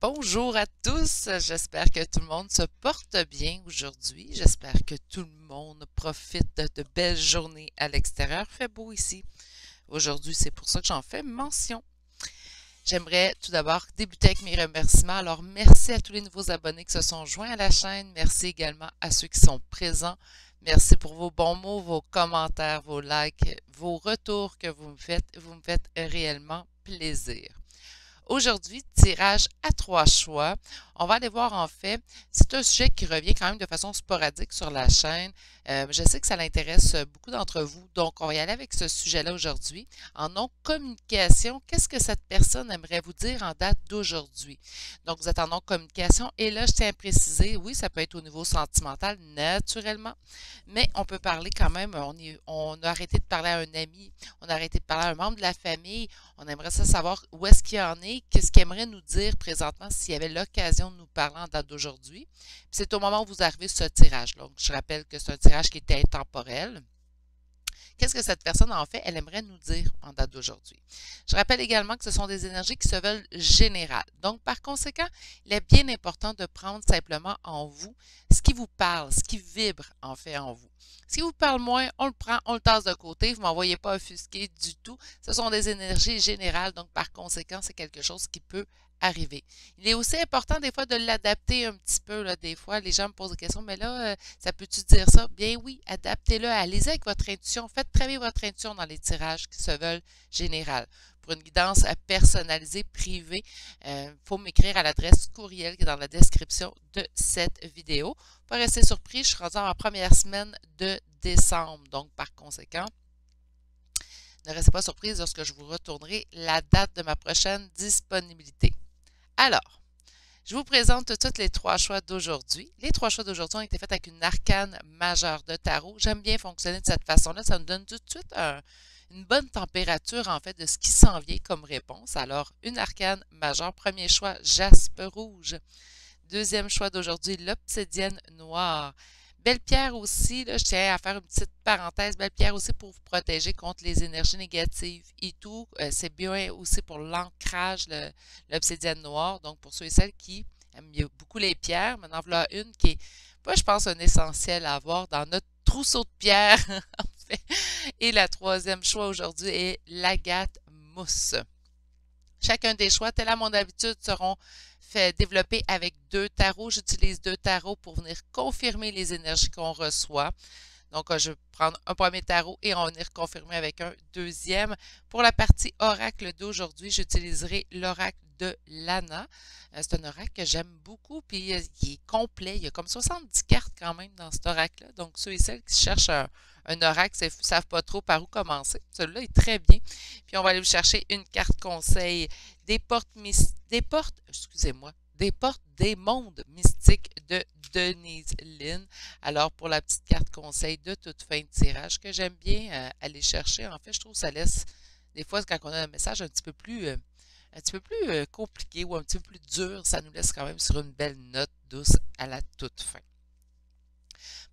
Bonjour à tous, j'espère que tout le monde se porte bien aujourd'hui. J'espère que tout le monde profite de belles journées à l'extérieur. Il fait beau ici. Aujourd'hui, c'est pour ça que j'en fais mention. J'aimerais tout d'abord débuter avec mes remerciements. Alors, merci à tous les nouveaux abonnés qui se sont joints à la chaîne. Merci également à ceux qui sont présents. Merci pour vos bons mots, vos commentaires, vos likes, vos retours que vous me faites. Vous me faites réellement plaisir. Aujourd'hui, tirage à 3 choix. On va aller voir en fait, c'est un sujet qui revient quand même de façon sporadique sur la chaîne. Je sais que ça l'intéresse beaucoup d'entre vous, donc on va y aller avec ce sujet-là aujourd'hui. En non-communication, qu'est-ce que cette personne aimerait vous dire en date d'aujourd'hui? Donc, vous êtes en non-communication et là, je tiens à préciser, oui, ça peut être au niveau sentimental, naturellement, mais on peut parler quand même, on a arrêté de parler à un ami, on a arrêté de parler à un membre de la famille, on aimerait ça savoir où est-ce qu'il en est, qu'est-ce qu'il aimerait nous dire présentement s'il y avait l'occasion de nous parler en date d'aujourd'hui. C'est au moment où vous arrivez sur ce tirage. Donc, je rappelle que c'est un tirage qui est intemporel. Qu'est-ce que cette personne, en fait, elle aimerait nous dire en date d'aujourd'hui? Je rappelle également que ce sont des énergies qui se veulent générales. Donc, par conséquent, il est bien important de prendre simplement en vous ce qui vous parle, ce qui vibre, en fait, en vous. Ce qui vous parle moins, on le prend, on le tasse de côté. Vous ne m'envoyez pas offusquer du tout. Ce sont des énergies générales. Donc, par conséquent, c'est quelque chose qui peut arriver. Il est aussi important des fois de l'adapter un petit peu. Là. Des fois, les gens me posent des questions, mais là, ça peut-tu dire ça? Bien oui, adaptez-le, allez-y avec votre intuition. Faites travailler votre intuition dans les tirages qui se veulent générales. Pour une guidance personnalisée, privée, il faut m'écrire à l'adresse courriel qui est dans la description de cette vidéo. Pas rester surpris, je suis rendue en ma première semaine de décembre. Donc, par conséquent, ne restez pas surprise lorsque je vous retournerai la date de ma prochaine disponibilité. Alors, je vous présente tout de suite les 3 choix d'aujourd'hui. Les 3 choix d'aujourd'hui ont été faits avec une arcane majeure de tarot. J'aime bien fonctionner de cette façon-là. Ça nous donne tout de suite une bonne température, en fait, de ce qui s'en vient comme réponse. Alors, une arcane majeure. Premier choix, jaspe rouge. Deuxième choix d'aujourd'hui, l'obsidienne noire. Belle pierre aussi, là, je tiens à faire une petite parenthèse, belle pierre aussi pour vous protéger contre les énergies négatives et tout. C'est bien aussi pour l'ancrage, l'obsidienne noire. Donc, pour ceux et celles qui aiment beaucoup les pierres, maintenant voilà une qui est, pas, je pense, un essentiel à avoir dans notre trousseau de pierres, en fait. Et la troisième choix aujourd'hui est l'agate mousse. Chacun des choix, tel à mon habitude, seront fait développer avec 2 tarots. J'utilise 2 tarots pour venir confirmer les énergies qu'on reçoit. Donc, je vais prendre un premier tarot et on va venir confirmer avec un deuxième. Pour la partie oracle d'aujourd'hui, j'utiliserai l'oracle de Lana. C'est un oracle que j'aime beaucoup, puis il est complet. Il y a comme 70 cartes quand même dans cet oracle-là. Donc, ceux et celles qui cherchent un oracle ne savent pas trop par où commencer. Celui-là est très bien. Puis, on va aller vous chercher une carte conseil des portes des mondes mystiques de Denise Lynn. Alors, pour la petite carte conseil de toute fin de tirage, que j'aime bien aller chercher, en fait, je trouve que ça laisse, des fois, quand on a un message un petit peu plus compliqué ou un petit peu plus dur, ça nous laisse quand même sur une belle note douce à la toute fin.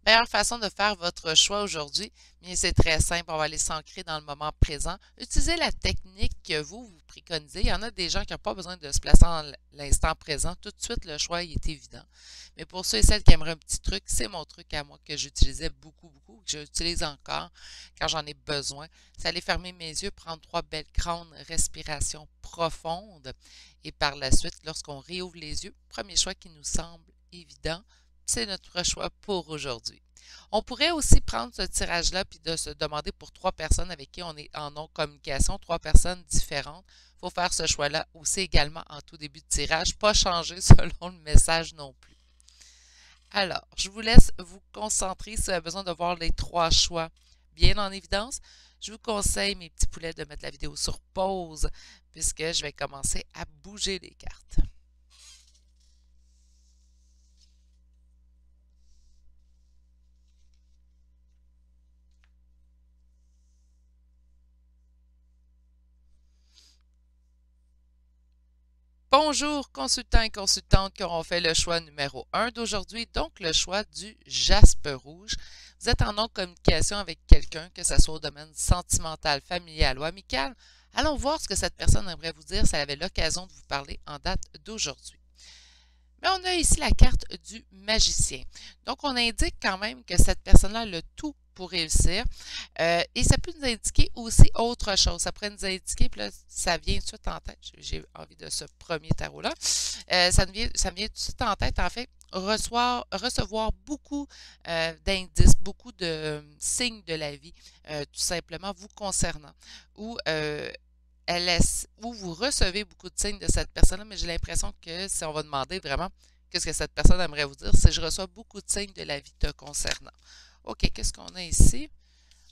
Meilleure façon de faire votre choix aujourd'hui, bien c'est très simple, on va aller s'ancrer dans le moment présent. Utilisez la technique que vous préconisez. Il y en a des gens qui n'ont pas besoin de se placer dans l'instant présent. Tout de suite, le choix il est évident. Mais pour ceux et celles qui aimeraient un petit truc, c'est mon truc à moi que j'utilisais beaucoup, que j'utilise encore quand j'en ai besoin. C'est aller fermer mes yeux, prendre 3 belles grandes respirations profondes. Et par la suite, lorsqu'on réouvre les yeux, premier choix qui nous semble évident, c'est notre choix pour aujourd'hui. On pourrait aussi prendre ce tirage-là puis de se demander pour 3 personnes avec qui on est en non-communication, 3 personnes différentes. Il faut faire ce choix-là aussi également en tout début de tirage, pas changer selon le message non plus. Alors, je vous laisse vous concentrer si vous avez besoin de voir les 3 choix bien en évidence. Je vous conseille, mes petits poulets, de mettre la vidéo sur pause puisque je vais commencer à bouger les cartes. Bonjour, consultants et consultantes qui auront fait le choix numéro 1 d'aujourd'hui, donc le choix du jaspe rouge. Vous êtes en non-communication avec quelqu'un, que ce soit au domaine sentimental, familial ou amical. Allons voir ce que cette personne aimerait vous dire si elle avait l'occasion de vous parler en date d'aujourd'hui. Là, on a ici la carte du magicien. Donc, on indique quand même que cette personne-là a le tout pour réussir. Et ça peut nous indiquer aussi autre chose. Ça pourrait nous indiquer, puis là, ça vient tout de suite en tête. J'ai envie de ce premier tarot-là. Ça me vient tout de suite en tête, en fait, recevoir beaucoup d'indices, beaucoup de signes de la vie, tout simplement vous concernant. Ou où vous recevez beaucoup de signes de cette personne-là, mais j'ai l'impression que si on va demander vraiment qu'est-ce que cette personne aimerait vous dire, c'est je reçois beaucoup de signes de la vie te concernant. OK, qu'est-ce qu'on a ici?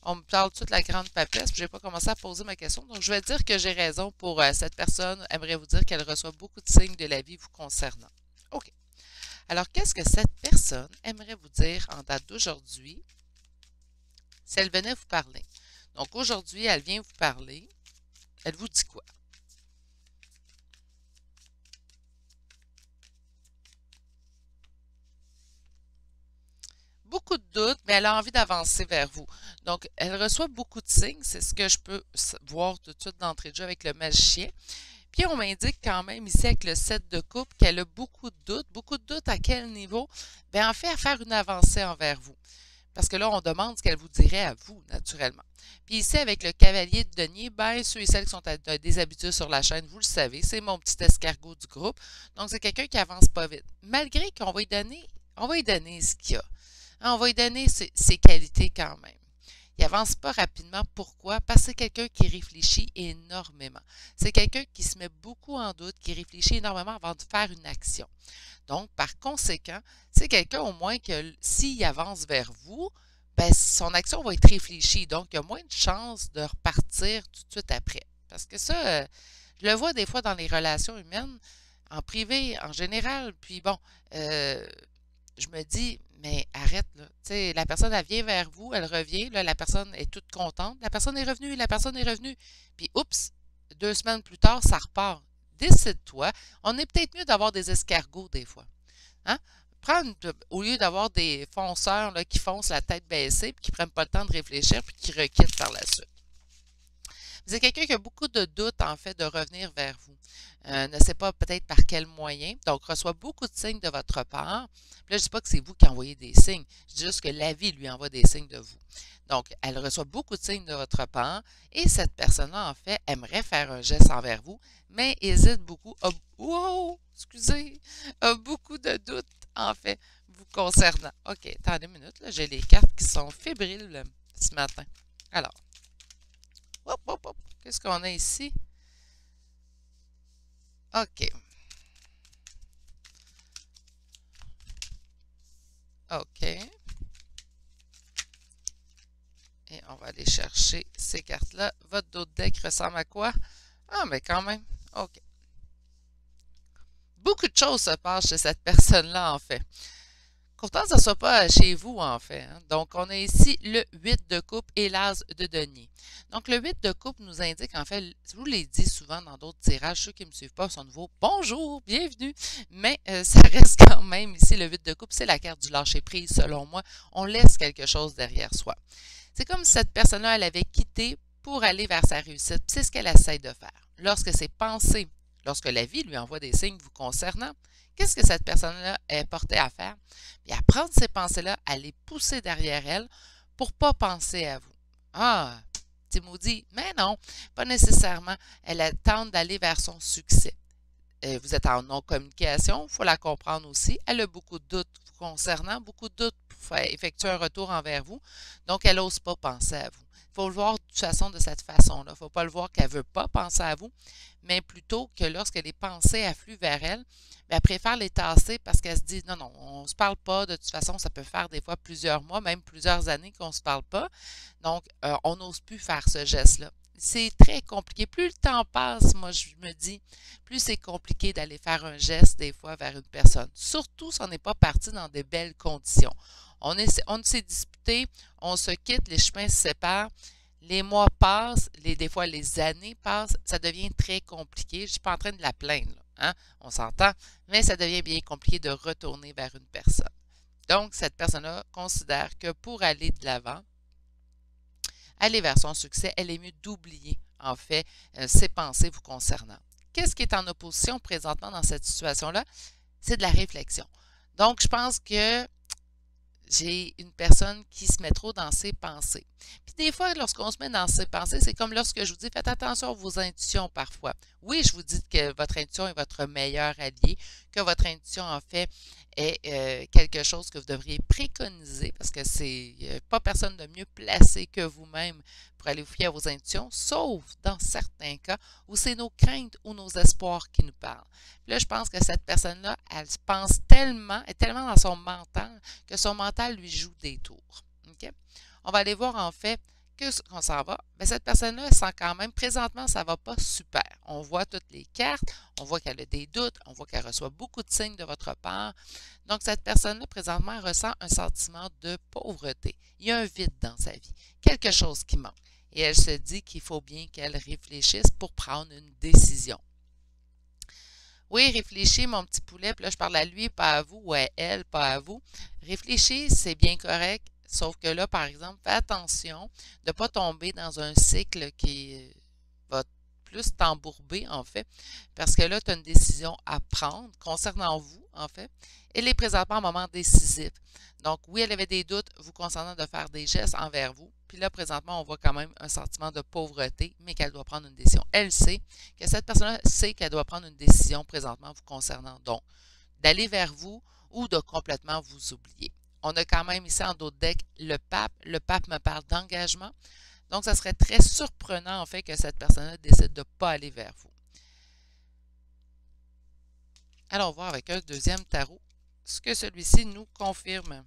On me parle tout de la grande papesse, puis je n'ai pas commencé à poser ma question. Donc, je vais dire que j'ai raison pour cette personne aimerait vous dire qu'elle reçoit beaucoup de signes de la vie vous concernant. OK. Alors, qu'est-ce que cette personne aimerait vous dire en date d'aujourd'hui si elle venait vous parler? Donc, aujourd'hui, elle vient vous parler. Elle vous dit quoi? Beaucoup de doutes, mais elle a envie d'avancer vers vous. Donc, elle reçoit beaucoup de signes. C'est ce que je peux voir tout de suite d'entrée de jeu avec le magicien. Puis, on m'indique quand même ici avec le 7 de coupe qu'elle a beaucoup de doutes. Beaucoup de doutes à quel niveau? Bien, en fait, à faire une avancée envers vous. Parce que là, on demande ce qu'elle vous dirait à vous, naturellement. Puis ici, avec le cavalier de denier, ben, ceux et celles qui sont des habitués sur la chaîne, vous le savez, c'est mon petit escargot du groupe. Donc, c'est quelqu'un qui avance pas vite. Malgré qu'on va lui donner, ce qu'il y a. Hein, on va lui donner ses qualités quand même. Il n'avance pas rapidement. Pourquoi? Parce que c'est quelqu'un qui réfléchit énormément. C'est quelqu'un qui se met beaucoup en doute, qui réfléchit énormément avant de faire une action. Donc, par conséquent, c'est quelqu'un au moins que s'il avance vers vous, ben, son action va être réfléchie. Donc, il y a moins de chances de repartir tout de suite après. Parce que ça, je le vois des fois dans les relations humaines, en privé, en général. Puis bon, je me dis, mais arrête, là. Tu sais, la personne, elle vient vers vous, elle revient, là, la personne est toute contente. La personne est revenue, la personne est revenue. Puis, oups, 2 semaines plus tard, ça repart. Décide-toi. On est peut-être mieux d'avoir des escargots des fois. Hein? Au lieu d'avoir des fonceurs là, qui foncent la tête baissée, puis qui ne prennent pas le temps de réfléchir, puis qui requittent par la suite. Vous êtes quelqu'un qui a beaucoup de doutes, en fait, de revenir vers vous. Ne sait pas peut-être par quel moyen. Donc, reçoit beaucoup de signes de votre part. Puis là, je ne dis pas que c'est vous qui envoyez des signes. Je dis juste que la vie lui envoie des signes de vous. Donc, elle reçoit beaucoup de signes de votre part. Et cette personne-là, en fait, aimerait faire un geste envers vous, mais hésite beaucoup. Excusez. A beaucoup de doutes, en fait, vous concernant. OK, attendez une minute. Là, j'ai les cartes qui sont fébriles là, ce matin. Alors, hop, hop, hop. Qu'est-ce qu'on a ici? OK. OK. Et on va aller chercher ces cartes-là. Votre dos de deck ressemble à quoi? Ah, mais quand même. OK. Beaucoup de choses se passent chez cette personne-là, en fait. Pourtant, ça ne soit pas chez vous, en fait. Hein. Donc, on a ici le 8 de coupe et l'as de denier. Donc, le 8 de coupe nous indique, en fait, je vous l'ai dit souvent dans d'autres tirages, ceux qui ne me suivent pas sont nouveaux. Bonjour, bienvenue. Mais ça reste quand même ici, le 8 de coupe, c'est la carte du lâcher-prise, selon moi. On laisse quelque chose derrière soi. C'est comme si cette personne-là, elle avait quitté pour aller vers sa réussite. C'est ce qu'elle essaie de faire. Lorsque ses pensées, lorsque la vie lui envoie des signes vous concernant, qu'est-ce que cette personne-là est portée à faire? Bien, à prendre ces pensées-là, à les pousser derrière elle pour ne pas penser à vous. Ah, c'est maudit. Mais non, pas nécessairement. Elle tente d'aller vers son succès. Vous êtes en non-communication, il faut la comprendre aussi. Elle a beaucoup de doutes vous concernant, beaucoup de doutes pour effectuer un retour envers vous. Donc, elle n'ose pas penser à vous. Il faut le voir de toute façon de cette façon-là. Il ne faut pas le voir qu'elle ne veut pas penser à vous, mais plutôt que lorsque les pensées affluent vers elle, elle préfère les tasser parce qu'elle se dit non, non, on ne se parle pas. De toute façon, ça peut faire des fois plusieurs mois, même plusieurs années qu'on ne se parle pas. Donc, on n'ose plus faire ce geste-là. C'est très compliqué. Plus le temps passe, moi, je me dis, plus c'est compliqué d'aller faire un geste des fois vers une personne. Surtout si on n'est pas parti dans de belles conditions. On s'est disputé, on se quitte, les chemins se séparent, les mois passent, des fois les années passent, ça devient très compliqué. Je ne suis pas en train de la plaindre, là, hein? On s'entend, mais ça devient bien compliqué de retourner vers une personne. Donc, cette personne-là considère que pour aller de l'avant, aller vers son succès, elle est mieux d'oublier, en fait, ses pensées vous concernant. Qu'est-ce qui est en opposition présentement dans cette situation-là? c'est de la réflexion. Donc, je pense que j'ai une personne qui se met trop dans ses pensées. Puis des fois, lorsqu'on se met dans ses pensées, c'est comme lorsque je vous dis, faites attention à vos intuitions parfois. Oui, je vous dis que votre intuition est votre meilleur allié, que votre intuition, en fait, est quelque chose que vous devriez préconiser parce que c'est pas personne de mieux placé que vous-même pour aller vous fier à vos intuitions, sauf dans certains cas où c'est nos craintes ou nos espoirs qui nous parlent. Puis là, je pense que cette personne-là, elle pense tellement, est tellement dans son mental que son mental lui joue des tours. Okay? On va aller voir en fait qu'on s'en va. Mais cette personne-là sent quand même, présentement, ça ne va pas super. On voit toutes les cartes, on voit qu'elle a des doutes, on voit qu'elle reçoit beaucoup de signes de votre part. Donc, cette personne-là, présentement, elle ressent un sentiment de pauvreté. Il y a un vide dans sa vie, quelque chose qui manque. Et elle se dit qu'il faut bien qu'elle réfléchisse pour prendre une décision. Oui, réfléchis, mon petit poulet, puis là, je parle à lui, pas à vous, ou à elle, pas à vous. Réfléchis, c'est bien correct, sauf que là, par exemple, fais attention de ne pas tomber dans un cycle qui va plus t'embourber, en fait, parce que là, tu as une décision à prendre concernant vous, en fait. Elle est présentement un moment décisif. Donc, oui, elle avait des doutes vous concernant de faire des gestes envers vous. Puis là, présentement, on voit quand même un sentiment de pauvreté, mais qu'elle doit prendre une décision. Elle sait que cette personne-là sait qu'elle doit prendre une décision présentement vous concernant. Donc, d'aller vers vous ou de complètement vous oublier. On a quand même ici en d'autres decks le pape. Le pape me parle d'engagement. Donc, ça serait très surprenant, en fait, que cette personne-là décide de ne pas aller vers vous. Allons voir avec un deuxième tarot ce que celui-ci nous confirme.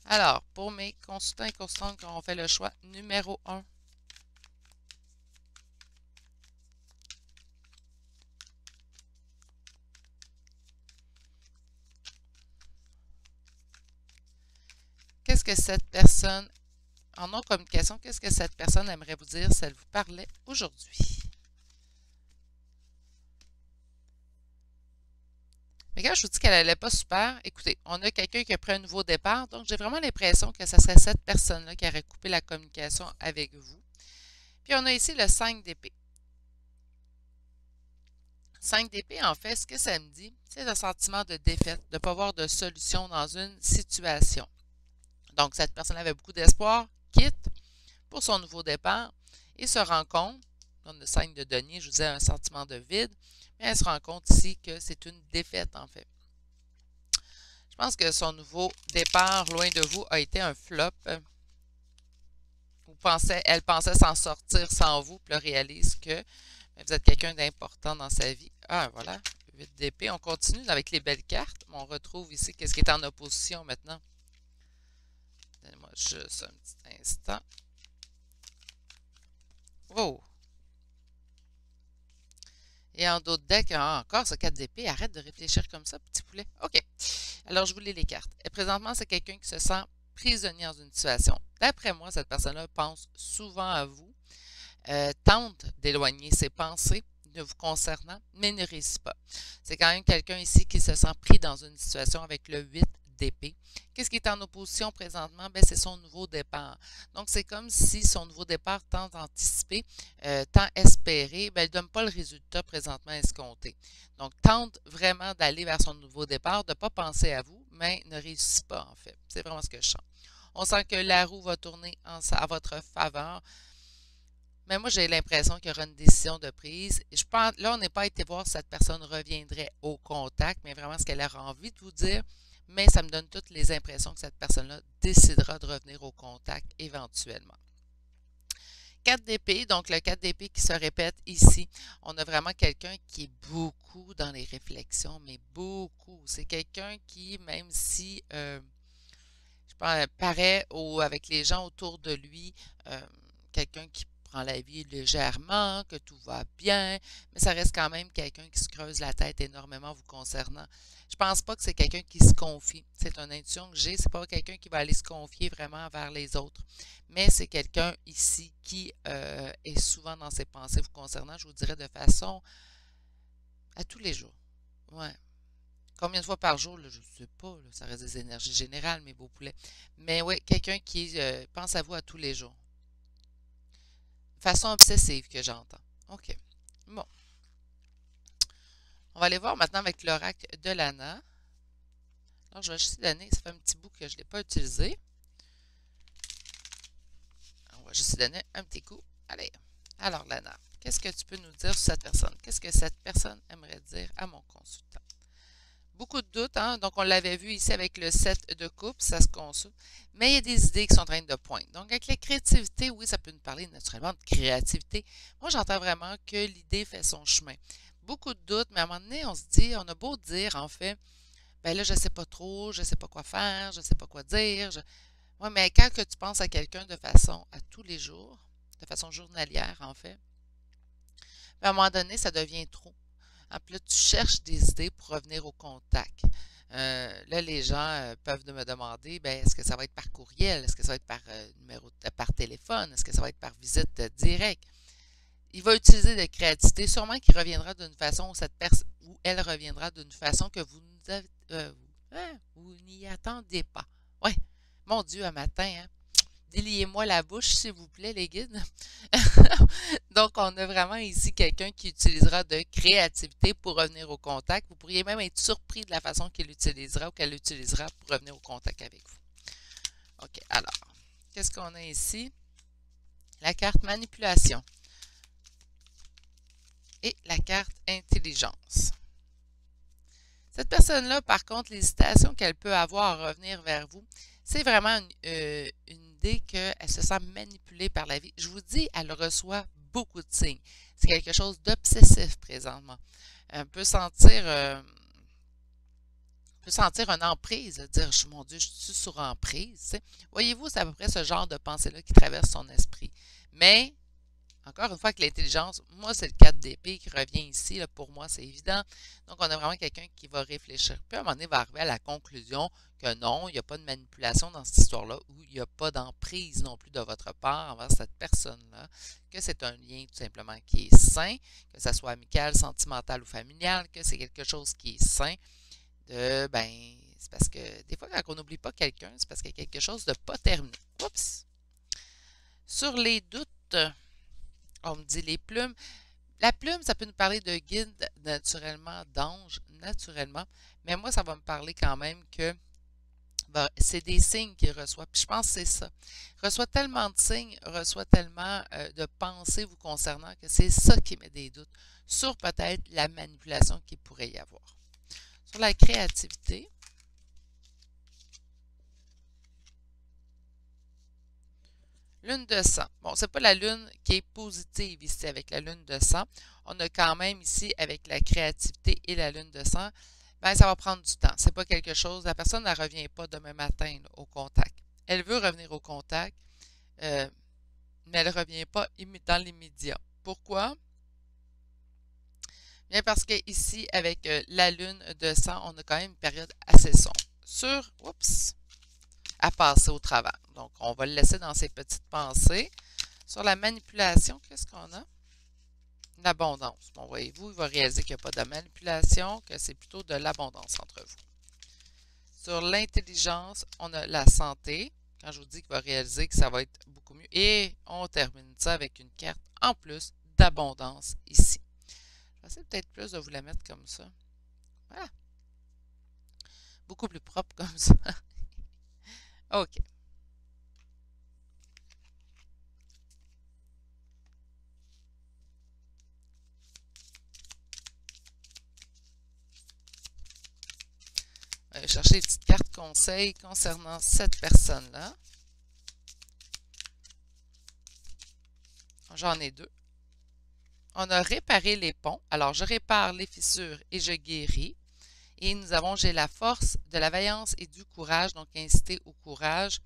Alors, pour mes consultants et consultantes qui auront fait le choix numéro 1, qu'est-ce que cette personne, en non-communication, qu'est-ce que cette personne aimerait vous dire si elle vous parlait aujourd'hui? Mais quand je vous dis qu'elle n'allait pas super, écoutez, on a quelqu'un qui a pris un nouveau départ, donc j'ai vraiment l'impression que ce serait cette personne-là qui aurait coupé la communication avec vous. Puis on a ici le 5 d'épée. 5 d'épée, en fait, ce que ça me dit, c'est le sentiment de défaite, de ne pas avoir de solution dans une situation. Donc, cette personne avait beaucoup d'espoir, quitte pour son nouveau départ et se rend compte, on a le 5 de denier, je vous disais un sentiment de vide, mais elle se rend compte ici que c'est une défaite, en fait. Je pense que son nouveau départ, loin de vous, a été un flop. Elle pensait s'en sortir sans vous, puis elle réalise que vous êtes quelqu'un d'important dans sa vie. Ah, voilà, 8 d'épée. On continue avec les belles cartes. On retrouve ici qu'est-ce qui est en opposition maintenant. Donnez-moi juste un petit instant. Oh! Et en d'autres decks, encore ce 4 d'épée. Arrête de réfléchir comme ça, petit poulet. OK. Alors, je vous lis les cartes. Et présentement, c'est quelqu'un qui se sent prisonnier dans une situation. D'après moi, cette personne-là pense souvent à vous, tente d'éloigner ses pensées de vous concernant, mais ne réussit pas. C'est quand même quelqu'un ici qui se sent pris dans une situation avec le 8 d'épée. Qu'est-ce qui est en opposition présentement? Ben, c'est son nouveau départ. Donc, c'est comme si son nouveau départ tant anticipé, tant espéré, ben, il ne donne pas le résultat présentement escompté. Donc, tente vraiment d'aller vers son nouveau départ, de ne pas penser à vous, mais ne réussit pas en fait. C'est vraiment ce que je sens. On sent que la roue va tourner à votre faveur. Mais moi, j'ai l'impression qu'il y aura une décision de prise. Je pense, là, on n'est pas été voir si cette personne reviendrait au contact, mais vraiment ce qu'elle aura envie de vous dire. Mais ça me donne toutes les impressions que cette personne-là décidera de revenir au contact éventuellement. 4 d'épée, donc le 4 d'épée qui se répète ici. On a vraiment quelqu'un qui est beaucoup dans les réflexions, mais beaucoup. C'est quelqu'un qui, même si je pense, paraît avec les gens autour de lui, quelqu'un qui prend la vie légèrement, que tout va bien, mais ça reste quand même quelqu'un qui se creuse la tête énormément vous concernant. Je pense pas que c'est quelqu'un qui se confie. C'est une intuition que j'ai. C'est pas quelqu'un qui va aller se confier vraiment vers les autres. Mais c'est quelqu'un ici qui est souvent dans ses pensées vous concernant, je vous dirais de façon à tous les jours. Ouais. Combien de fois par jour, là, je ne sais pas, là, ça reste des énergies générales, mes beaux poulets. Mais oui, quelqu'un qui pense à vous à tous les jours. De façon obsessive que j'entends. OK. Bon. On va aller voir maintenant avec l'oracle de Lana. Alors, je vais juste donner, ça fait un petit bout que je ne l'ai pas utilisé. On va juste donner un petit coup. Allez. Alors, Lana, qu'est-ce que tu peux nous dire sur cette personne? Qu'est-ce que cette personne aimerait dire à mon consultant? Beaucoup de doutes, hein? Donc, on l'avait vu ici avec le 7 de coupe, ça se consulte. Mais il y a des idées qui sont en train de poindre. Donc, avec la créativité, oui, ça peut nous parler naturellement de créativité. Moi, j'entends vraiment que l'idée fait son chemin. Beaucoup de doutes, mais à un moment donné, on se dit, on a beau dire, en fait, ben là, je ne sais pas trop, je ne sais pas quoi faire, je ne sais pas quoi dire. Oui, mais quand que tu penses à quelqu'un de façon à tous les jours, de façon journalière, en fait, à un moment donné, ça devient trop. Puis là, tu cherches des idées pour revenir au contact. Là, les gens peuvent me demander, ben, est-ce que ça va être par courriel? Est-ce que ça va être par par téléphone? Est-ce que ça va être par visite directe? Il va utiliser de créativité, sûrement qu'il reviendra d'une façon où cette personne ou elle reviendra d'une façon que vous n'y attendiez pas. Ouais, mon Dieu, un matin, hein? Déliez-moi la bouche, s'il vous plaît, les guides. Donc, on a vraiment ici quelqu'un qui utilisera de créativité pour revenir au contact. Vous pourriez même être surpris de la façon qu'il utilisera ou qu'elle utilisera pour revenir au contact avec vous. OK, alors, qu'est-ce qu'on a ici? La carte manipulation et la carte intelligence. Cette personne-là, par contre, l'hésitation qu'elle peut avoir à revenir vers vous, c'est vraiment une idée qu'elle se sent manipulée par la vie. Je vous dis, elle reçoit beaucoup de signes. C'est quelque chose d'obsessif présentement. Elle peut sentir une emprise, dire, mon Dieu, je suis sur emprise. Voyez-vous, c'est à peu près ce genre de pensée-là qui traverse son esprit. Mais encore une fois, avec l'intelligence, moi, c'est le 4 d'épée qui revient ici. Là, pour moi, c'est évident. Donc, on a vraiment quelqu'un qui va réfléchir. Puis, à un moment donné, il va arriver à la conclusion que non, il n'y a pas de manipulation dans cette histoire-là, ou il n'y a pas d'emprise non plus de votre part envers cette personne-là, que c'est un lien tout simplement qui est sain, que ça soit amical, sentimental ou familial, que c'est quelque chose qui est sain. C'est parce que des fois, quand on n'oublie pas quelqu'un, c'est parce qu'il y a quelque chose de pas terminé. Oups! Sur les doutes, on me dit les plumes. La plume, ça peut nous parler de guide naturellement, d'ange naturellement, mais moi, ça va me parler quand même que c'est des signes qu'il reçoit. Puis je pense que c'est ça. Il reçoit tellement de signes, reçoit tellement de pensées vous concernant que c'est ça qui met des doutes sur peut-être la manipulation qu'il pourrait y avoir. Sur la créativité, lune de sang. Bon, c'est pas la lune qui est positive ici avec la lune de sang. On a quand même ici avec la créativité et la lune de sang, ben, ça va prendre du temps. C'est pas quelque chose, la personne ne revient pas demain matin là, au contact. Elle veut revenir au contact, mais elle ne revient pas dans l'immédiat. Pourquoi? Bien parce que ici, avec la lune de sang, on a quand même une période assez sombre. À passer au travers. Donc, on va le laisser dans ses petites pensées. Sur la manipulation, qu'est-ce qu'on a? L'abondance. Bon, voyez-vous, il va réaliser qu'il n'y a pas de manipulation, que c'est plutôt de l'abondance entre vous. Sur l'intelligence, on a la santé. Quand je vous dis qu'il va réaliser que ça va être beaucoup mieux. Et on termine ça avec une carte en plus d'abondance ici. Je vais essayer peut-être plus de vous la mettre comme ça. Voilà. Beaucoup plus propre comme ça. OK. On va chercher les petites cartes conseils concernant cette personne-là. J'en ai deux. On a réparé les ponts. Alors, je répare les fissures et je guéris. Et nous avons, j'ai la force de la vaillance et du courage, donc inciter au courage.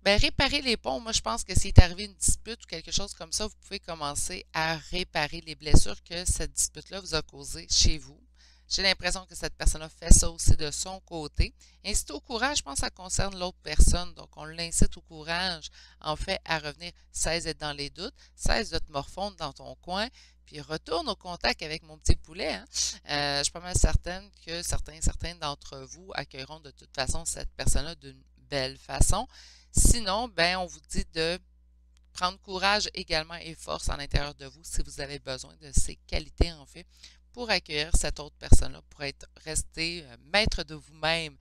Bien, réparer les ponts, moi, je pense que s'il est arrivé une dispute ou quelque chose comme ça, vous pouvez commencer à réparer les blessures que cette dispute-là vous a causées chez vous. J'ai l'impression que cette personne-là fait ça aussi de son côté. Inciter au courage, je pense que ça concerne l'autre personne. Donc, on l'incite au courage, en fait, à revenir. Cesse d'être dans les doutes, cesse de te morfondre dans ton coin, puis retourne au contact avec mon petit poulet. Hein? Je suis pas mal certaine que certains d'entre vous accueilleront de toute façon cette personne-là d'une belle façon. Sinon, ben, on vous dit de prendre courage également et force à l'intérieur de vous si vous avez besoin de ces qualités, en fait, pour accueillir cette autre personne-là, pour rester maître de vous-même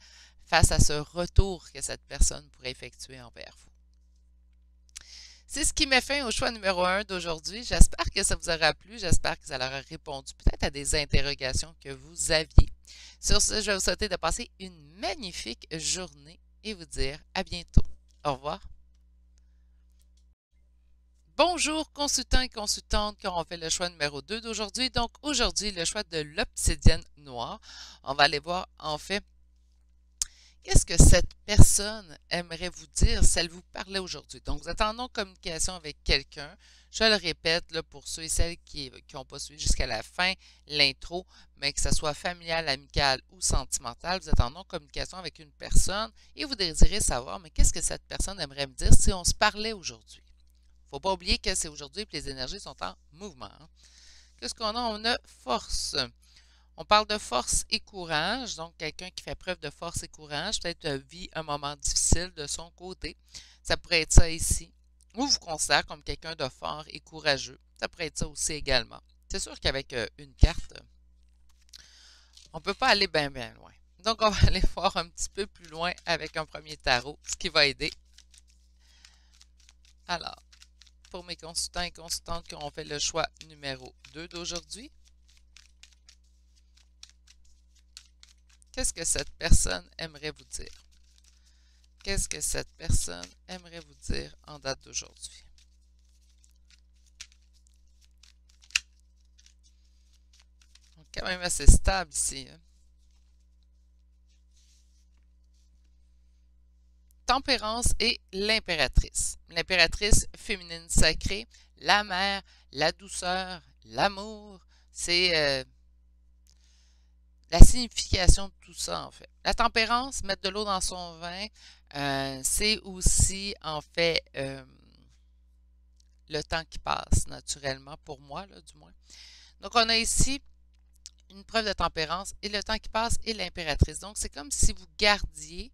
face à ce retour que cette personne pourrait effectuer envers vous. C'est ce qui met fin au choix numéro 1 d'aujourd'hui. J'espère que ça vous aura plu. J'espère que ça leur a répondu peut-être à des interrogations que vous aviez. Sur ce, je vais vous souhaiter de passer une magnifique journée et vous dire à bientôt. Au revoir. Bonjour consultants et consultantes qui auront fait le choix numéro 2 d'aujourd'hui. Donc aujourd'hui, le choix de l'obsidienne noire. On va aller voir en fait qu'est-ce que cette personne aimerait vous dire si elle vous parlait aujourd'hui. Donc vous êtes en non-communication avec quelqu'un. Je le répète là, pour ceux et celles qui n'ont pas suivi jusqu'à la fin l'intro, mais que ce soit familial, amical ou sentimental, vous êtes en non-communication avec une personne et vous désirez savoir, mais qu'est-ce que cette personne aimerait me dire si on se parlait aujourd'hui? Il ne faut pas oublier que c'est aujourd'hui que les énergies sont en mouvement. Qu'est-ce qu'on a? On a force. On parle de force et courage, donc quelqu'un qui fait preuve de force et courage, peut-être vit un moment difficile de son côté. Ça pourrait être ça ici. Ou vous considère comme quelqu'un de fort et courageux. Ça pourrait être ça aussi également. C'est sûr qu'avec une carte, on ne peut pas aller bien loin. Donc, on va aller voir un petit peu plus loin avec un premier tarot, ce qui va aider. Alors, pour mes consultants et consultantes qui ont fait le choix numéro 2 d'aujourd'hui, qu'est-ce que cette personne aimerait vous dire? Qu'est-ce que cette personne aimerait vous dire en date d'aujourd'hui? On est quand même assez stable ici. Hein? Tempérance et l'impératrice. L'impératrice féminine sacrée, la mère, la douceur, l'amour, c'est la signification de tout ça, en fait. La tempérance, mettre de l'eau dans son vin, c'est aussi, en fait, le temps qui passe, naturellement, pour moi, là, du moins. Donc, on a ici une preuve de tempérance et le temps qui passe et l'impératrice. Donc, c'est comme si vous gardiez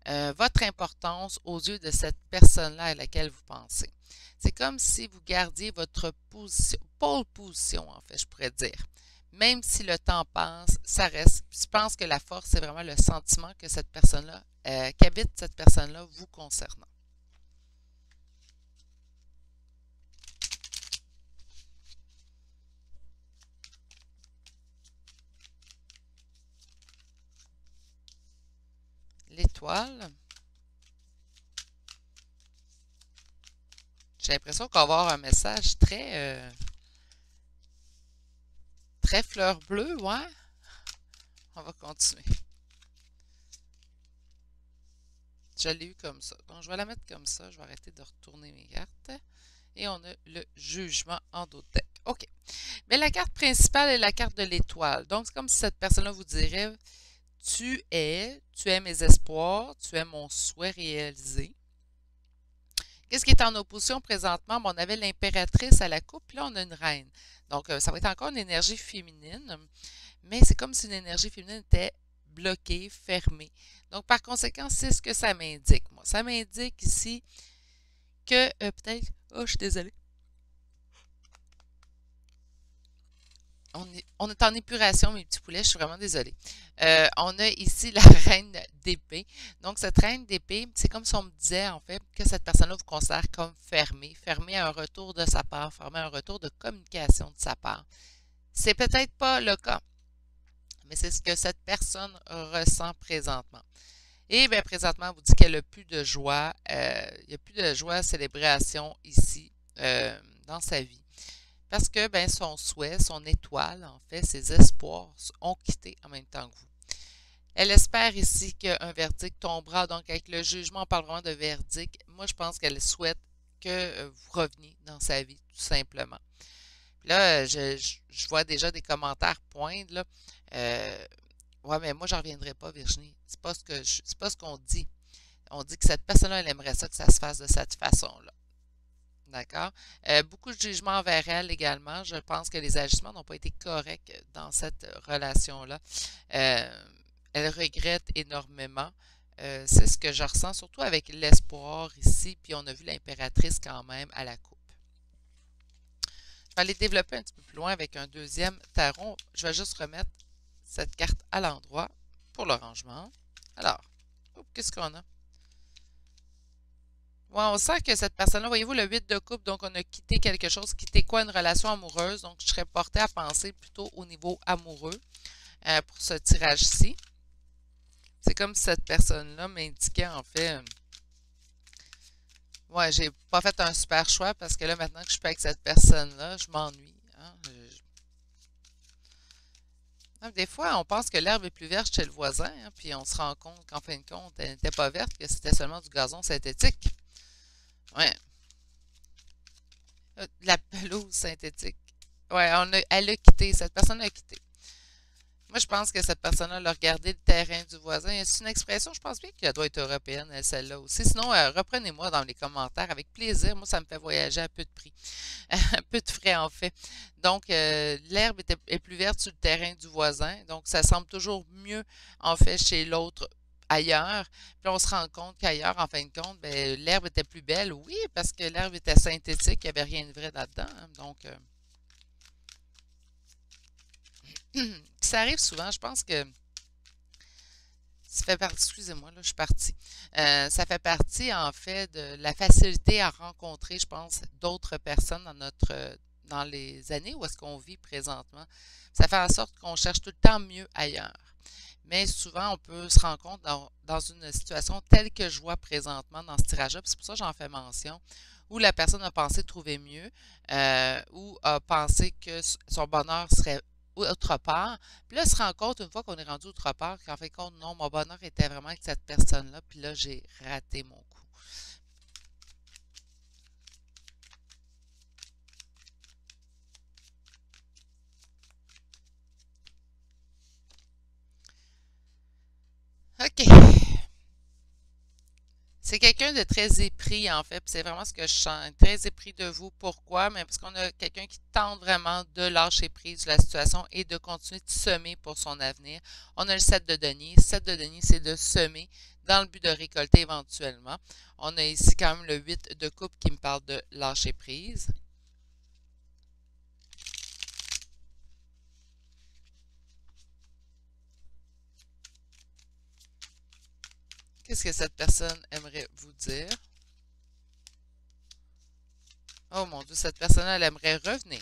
votre importance aux yeux de cette personne-là à laquelle vous pensez. C'est comme si vous gardiez votre position, pole position, en fait, je pourrais dire. Même si le temps passe, ça reste. Je pense que la force, c'est vraiment le sentiment que cette personne-là, qu'habite cette personne-là vous concernant. L'étoile. J'ai l'impression qu'on va avoir un message très fleur bleue, ouais. On va continuer. Je l'ai eu comme ça. Donc, je vais la mettre comme ça. Je vais arrêter de retourner mes cartes. Et on a le jugement en dos de deck. OK. Mais la carte principale est la carte de l'étoile. Donc, c'est comme si cette personne-là vous dirait tu es mes espoirs, tu es mon souhait réalisé. Qu'est-ce qui est en opposition présentement? Bon, on avait l'impératrice à la coupe, puis là, on a une reine. Donc, ça va être encore une énergie féminine, mais c'est comme si une énergie féminine était bloquée, fermée. Donc, par conséquent, c'est ce que ça m'indique, moi. Ça m'indique ici que peut-être... Oh, je suis désolée. On est en épuration, mes petits poulets, je suis vraiment désolée. On a ici la reine d'épée. Donc, cette reine d'épée, c'est comme si on me disait, en fait, que cette personne-là vous considère comme fermée, fermée à un retour de sa part, fermée à un retour de communication de sa part. C'est peut-être pas le cas, mais c'est ce que cette personne ressent présentement. Et bien, présentement, elle vous dit qu'elle n'a plus de joie. Il n'y a plus de joie, célébration ici dans sa vie. Parce que ben, son souhait, son étoile, en fait, ses espoirs ont quitté en même temps que vous. Elle espère ici qu'un verdict tombera. Donc, avec le jugement, on parle vraiment de verdict. Moi, je pense qu'elle souhaite que vous reveniez dans sa vie, tout simplement. Là, je vois déjà des commentaires poindre. Là. Ouais, mais moi, je n'en reviendrai pas, Virginie. C'est pas ce qu'on dit. On dit que cette personne-là, elle aimerait ça que ça se fasse de cette façon-là. D'accord? Beaucoup de jugements envers elle également. Je pense que les agissements n'ont pas été corrects dans cette relation-là. Elle regrette énormément. C'est ce que je ressens, surtout avec l'espoir ici. Puis on a vu l'impératrice quand même à la coupe. vais aller développer un petit peu plus loin avec un deuxième tarot. Je vais juste remettre cette carte à l'endroit pour le rangement. Alors, qu'est-ce qu'on a? Ouais, on sent que cette personne-là, voyez-vous, le 8 de coupe, donc on a quitté quelque chose. Quitté quoi? Une relation amoureuse. Donc, je serais portée à penser plutôt au niveau amoureux pour ce tirage-ci. C'est comme si cette personne-là m'indiquait, en fait, ouais, j'ai pas fait un super choix parce que là, maintenant que je suis pas avec cette personne-là, je m'ennuie. Hein. Des fois, on pense que l'herbe est plus verte chez le voisin, hein, puis on se rend compte qu'en fin de compte, elle n'était pas verte, que c'était seulement du gazon synthétique. Ouais. De la pelouse synthétique. Ouais, elle a quitté, cette personne a quitté. Moi, je pense que cette personne-là a regardé le terrain du voisin. C'est une expression, je pense bien qu'elle doit être européenne, celle-là aussi. Sinon, reprenez-moi dans les commentaires avec plaisir. Moi, ça me fait voyager à peu de prix, un peu de frais en fait. Donc, l'herbe est plus verte sur le terrain du voisin. Donc, ça semble toujours mieux en fait chez l'autre ailleurs. Puis on se rend compte qu'ailleurs, en fin de compte, ben, l'herbe était plus belle. Oui, parce que l'herbe était synthétique, il n'y avait rien de vrai là-dedans. Hein. Donc, ça arrive souvent. Je pense que ça fait partie, excusez-moi, là, je suis partie. Ça fait partie, en fait, de la facilité à rencontrer, je pense, d'autres personnes dans les années où est-ce qu'on vit présentement. Ça fait en sorte qu'on cherche tout le temps mieux ailleurs. Mais souvent, on peut se rendre compte dans une situation telle que je vois présentement dans ce tirage-là, c'est pour ça que j'en fais mention, où la personne a pensé trouver mieux, ou a pensé que son bonheur serait autre part. Puis là, elle se rend compte, une fois qu'on est rendu autre part, qu'en fin de compte, non, mon bonheur était vraiment avec cette personne-là, puis là, j'ai raté mon coup. OK. C'est quelqu'un de très épris, en fait, puis c'est vraiment ce que je sens. Très épris de vous. Pourquoi? Mais parce qu'on a quelqu'un qui tente vraiment de lâcher prise de la situation et de continuer de semer pour son avenir. On a le 7 de denier. 7 de denier, c'est de semer dans le but de récolter éventuellement. On a ici quand même le 8 de coupe qui me parle de lâcher prise. Qu'est-ce que cette personne aimerait vous dire? Oh mon Dieu, cette personne-là, elle aimerait revenir.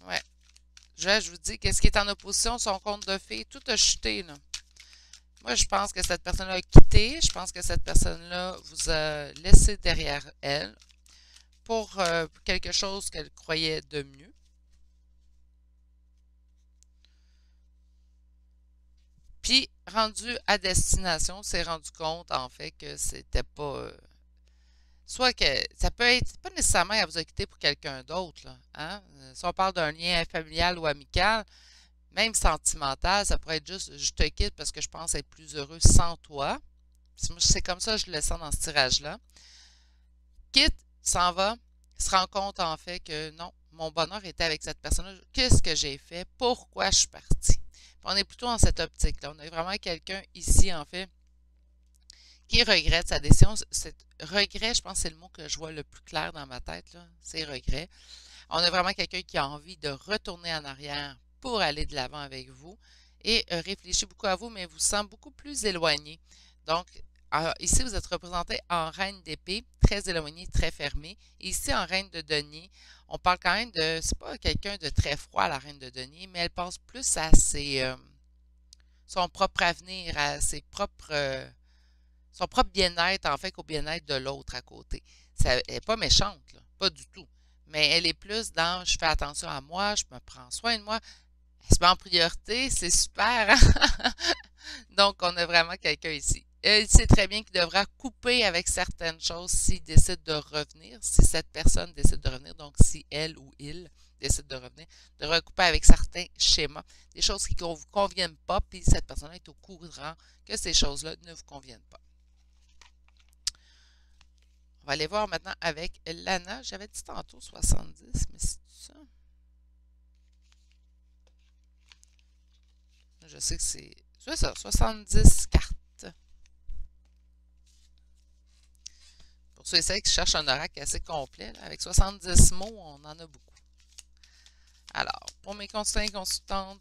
Ouais. Je vous dis, qu'est-ce qui est en opposition? Son compte de fées, tout a chuté, là. Moi, je pense que cette personne-là a quitté. Je pense que cette personne-là vous a laissé derrière elle pour quelque chose qu'elle croyait de mieux. Puis, rendu à destination, s'est rendu compte, en fait, que c'était pas... soit que ça peut être, pas nécessairement elle vous a quitté pour quelqu'un d'autre, là, hein? Si on parle d'un lien familial ou amical, même sentimental, ça pourrait être juste je te quitte parce que je pense être plus heureux sans toi. C'est comme ça que je le sens dans ce tirage-là. Quitte, s'en va, se rend compte en fait que non, mon bonheur était avec cette personne-là. Qu'est-ce que j'ai fait? Pourquoi je suis partie? On est plutôt dans cette optique-là. On a vraiment quelqu'un ici, en fait, qui regrette sa décision. Regret, je pense que c'est le mot que je vois le plus clair dans ma tête, là. C'est regret. On a vraiment quelqu'un qui a envie de retourner en arrière pour aller de l'avant avec vous et réfléchit beaucoup à vous, mais vous sent beaucoup plus éloigné. Donc, ici, vous êtes représenté en reine d'épée, très éloigné, très fermé. Et ici, en reine de denier, on parle quand même de, c'est pas quelqu'un de très froid, la reine de denier, mais elle pense plus à son propre avenir, à son propre bien-être, en fait, qu'au bien-être de l'autre à côté. Elle n'est pas méchante, là, pas du tout. Mais elle est plus dans je fais attention à moi, je me prends soin de moi. Elle se met en priorité, c'est super. Hein? Donc, on a vraiment quelqu'un ici. Il sait très bien qu'il devra couper avec certaines choses s'il décide de revenir, si cette personne décide de revenir, donc si elle ou il décide de revenir, de recouper avec certains schémas, des choses qui ne vous conviennent pas, puis cette personne-là est au courant que ces choses-là ne vous conviennent pas. On va aller voir maintenant avec Lana. J'avais dit tantôt 70, mais c'est ça. Je sais que c'est ça, 70 cartes. Pour ceux et celles qui cherchent un oracle assez complet, là, avec 70 mots, on en a beaucoup. Alors, pour mes consultants et consultantes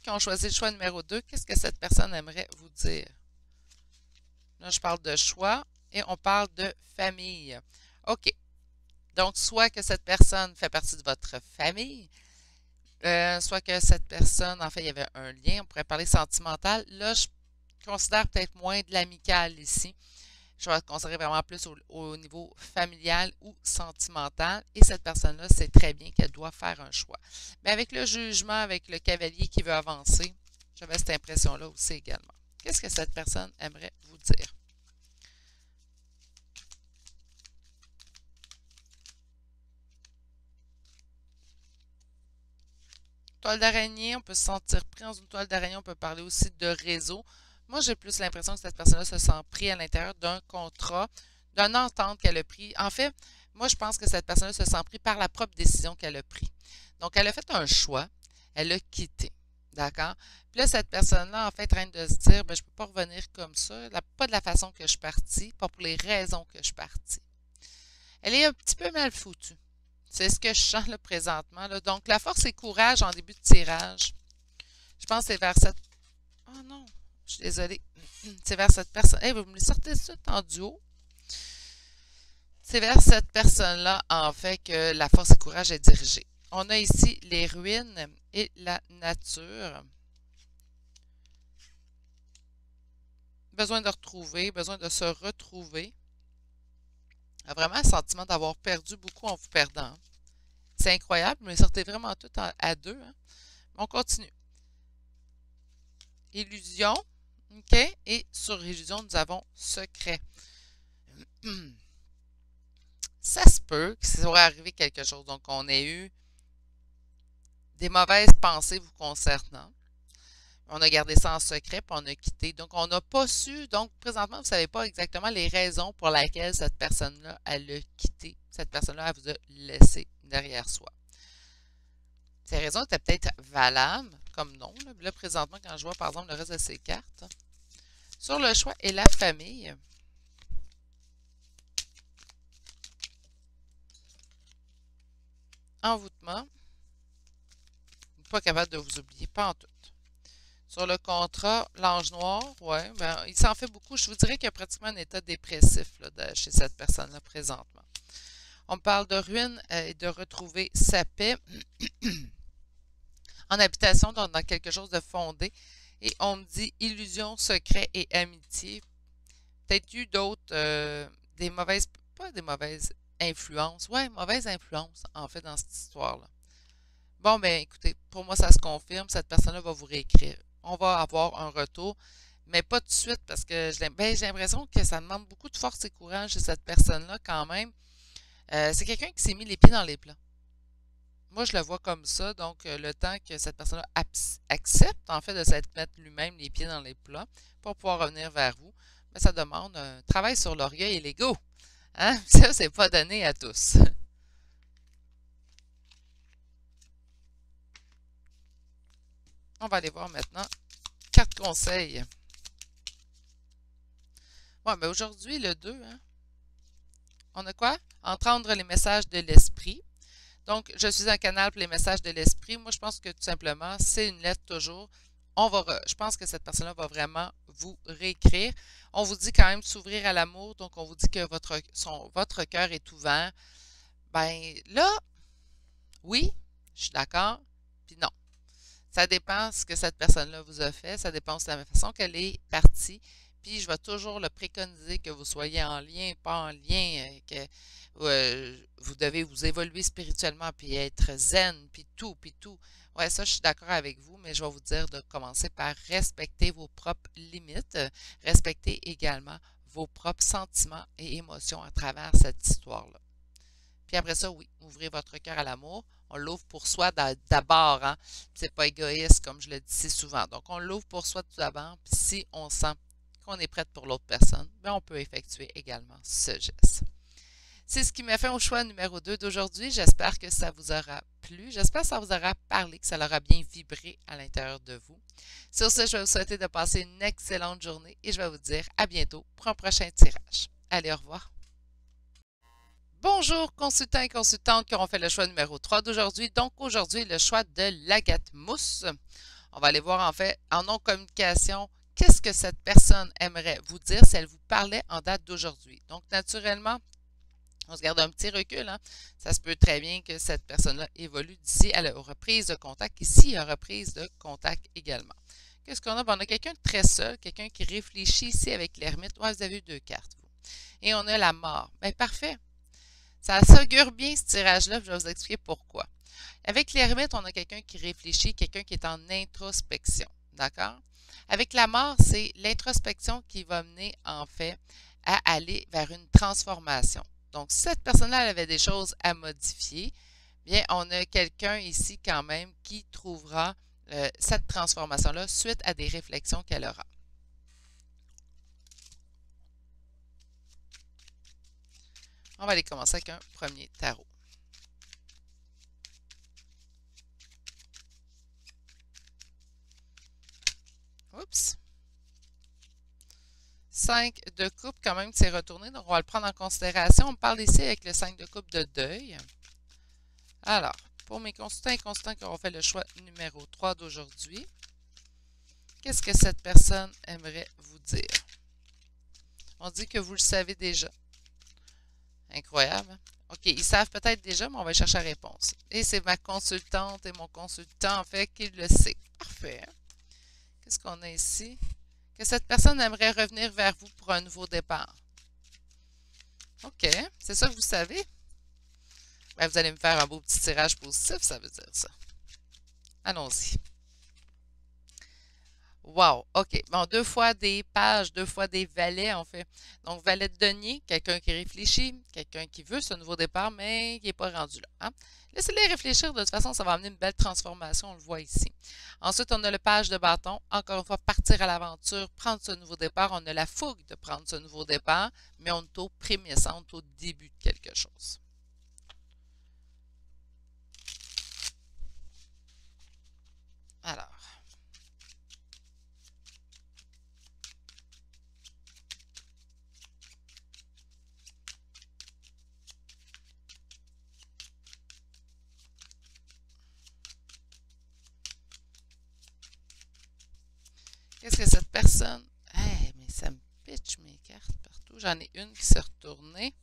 qui ont choisi le choix numéro 2, qu'est-ce que cette personne aimerait vous dire? Là, je parle de choix et on parle de famille. OK. Donc, soit que cette personne fait partie de votre famille, soit que cette personne, en fait, il y avait un lien, on pourrait parler sentimental. Là, je considère peut-être moins de l'amical ici. Je vais considérer vraiment plus au niveau familial ou sentimental. Et cette personne-là sait très bien qu'elle doit faire un choix. Mais avec le jugement, avec le cavalier qui veut avancer, j'avais cette impression-là aussi également. Qu'est-ce que cette personne aimerait vous dire? Toile d'araignée, on peut se sentir pris dans une toile d'araignée, on peut parler aussi de réseau. Moi, j'ai plus l'impression que cette personne-là se sent pris à l'intérieur d'un contrat, d'une entente qu'elle a pris. En fait, moi, je pense que cette personne-là se sent pris par la propre décision qu'elle a prise. Donc, elle a fait un choix, elle a quitté. D'accord? Puis là, cette personne-là, en fait, train de se dire, ben, je ne peux pas revenir comme ça, pas de la façon que je suis partie, pas pour les raisons que je suis partie. Elle est un petit peu mal foutue. C'est ce que je sens là, présentement. Là. Donc, la force et courage en début de tirage. Je pense que c'est vers cette... Oh non, je suis désolée. C'est vers cette personne. Hey, vous me les sortez tout en duo. C'est vers cette personne-là, en fait, que la force et courage est dirigée. On a ici les ruines et la nature. Besoin de retrouver, besoin de se retrouver. A vraiment le sentiment d'avoir perdu beaucoup en vous perdant. C'est incroyable, mais sortez vraiment tout à deux. Hein. On continue. Illusion. OK. Et sur illusion, nous avons secret. Ça se peut que ça aurait arrivé quelque chose. Donc, on ait eu des mauvaises pensées vous concernant. On a gardé ça en secret, puis on a quitté. Donc, on n'a pas su. Donc, présentement, vous ne savez pas exactement les raisons pour lesquelles cette personne-là, elle a quitté. Cette personne-là, elle vous a laissé derrière soi. Ces raisons étaient peut-être valables, comme non. Là, présentement, quand je vois, par exemple, le reste de ces cartes, sur le choix et la famille, envoûtement, pas capable de vous oublier, pas en tout. Sur le contrat, l'ange noir, ouais, ben, il s'en fait beaucoup. Je vous dirais qu'il y a pratiquement un état dépressif là, chez cette personne-là présentement. On parle de ruine et de retrouver sa paix en habitation, donc dans quelque chose de fondé. Et on me dit illusion, secret et amitié. Peut-être eu d'autres, des mauvaises, pas des mauvaises influences, ouais, mauvaises influences en fait dans cette histoire-là. Bon, ben écoutez, pour moi, ça se confirme. Cette personne-là va vous réécrire. On va avoir un retour, mais pas tout de suite parce que j'ai l'impression que ça demande beaucoup de force et courage chez cette personne-là quand même. C'est quelqu'un qui s'est mis les pieds dans les plats. Moi, je le vois comme ça. Donc, le temps que cette personne-là accepte, en fait, de s'être mettre lui-même les pieds dans les plats pour pouvoir revenir vers vous, mais ça demande un travail sur l'orgueil et l'ego. Hein? Ça, c'est pas donné à tous. On va aller voir maintenant. Carte conseil. Ouais, mais aujourd'hui, le 2, hein? On a quoi? Entendre les messages de l'esprit. Donc, je suis un canal pour les messages de l'esprit. Moi, je pense que tout simplement, c'est une lettre toujours. Je pense que cette personne-là va vraiment vous réécrire. On vous dit quand même de s'ouvrir à l'amour. Donc, on vous dit que votre cœur est ouvert. Ben là, oui, je suis d'accord. Puis non. Ça dépend de ce que cette personne-là vous a fait. Ça dépend de la façon qu'elle est partie. Puis, je vais toujours le préconiser que vous soyez en lien, pas en lien, que vous devez vous évoluer spirituellement, puis être zen, puis tout, puis tout. Ouais, ça, je suis d'accord avec vous, mais je vais vous dire de commencer par respecter vos propres limites, respecter également vos propres sentiments et émotions à travers cette histoire-là. Puis après ça, oui, ouvrez votre cœur à l'amour. On l'ouvre pour soi d'abord, hein. C'est pas égoïste, comme je le dis si souvent. Donc, on l'ouvre pour soi tout d'abord. Puis si on sent qu'on est prête pour l'autre personne, bien, on peut effectuer également ce geste. C'est ce qui m'a fait au choix numéro 2 d'aujourd'hui. J'espère que ça vous aura plu. J'espère que ça vous aura parlé, que ça aura bien vibré à l'intérieur de vous. Sur ce, je vais vous souhaiter de passer une excellente journée et je vais vous dire à bientôt pour un prochain tirage. Allez, au revoir. Bonjour, consultants et consultantes qui auront fait le choix numéro 3 d'aujourd'hui. Donc, aujourd'hui, le choix de l'agate mousse. On va aller voir en fait, en non-communication, qu'est-ce que cette personne aimerait vous dire si elle vous parlait en date d'aujourd'hui. Donc, naturellement, on se garde un petit recul, hein. Ça se peut très bien que cette personne-là évolue d'ici à la reprise de contact, ici à reprise de contact également. Qu'est-ce qu'on a? Ben, on a quelqu'un de très seul, quelqu'un qui réfléchit ici avec l'ermite. Ouais, vous avez eu deux cartes, vous. Et on a la mort. Bien, parfait. Ça s'augure bien ce tirage-là, je vais vous expliquer pourquoi. Avec l'ermite, on a quelqu'un qui réfléchit, quelqu'un qui est en introspection. D'accord? Avec la mort, c'est l'introspection qui va mener en fait à aller vers une transformation. Donc, si cette personne-là avait des choses à modifier, bien, on a quelqu'un ici quand même qui trouvera cette transformation-là suite à des réflexions qu'elle aura. On va aller commencer avec un premier tarot. Oups. 5 de coupe, quand même, c'est retourné, donc on va le prendre en considération. On parle ici avec le 5 de coupe de deuil. Alors, pour mes consultants et consultants qui auront fait le choix numéro 3 d'aujourd'hui, qu'est-ce que cette personne aimerait vous dire? On dit que vous le savez déjà. Incroyable. Hein? OK, ils savent peut-être déjà, mais on va chercher la réponse. Et c'est ma consultante et mon consultant, en fait, qui le sait. Parfait. Qu'est-ce qu'on a ici? Que cette personne aimerait revenir vers vous pour un nouveau départ. OK, c'est ça que vous savez? Ben, vous allez me faire un beau petit tirage positif, ça veut dire ça. Allons-y. Wow, OK. Bon, deux fois des pages, deux fois des valets, en fait. Donc, valet de denier, quelqu'un qui réfléchit, quelqu'un qui veut ce nouveau départ, mais qui n'est pas rendu là. Hein? Laissez-les réfléchir, de toute façon, ça va amener une belle transformation, on le voit ici. Ensuite, on a le page de bâton. Encore une fois, partir à l'aventure, prendre ce nouveau départ. On a la fougue de prendre ce nouveau départ, mais on est aux prémices, on est au début de quelque chose. Alors. Qu'est-ce que cette personne... Hey, mais ça me pitch mes cartes partout. J'en ai une qui s'est retournée.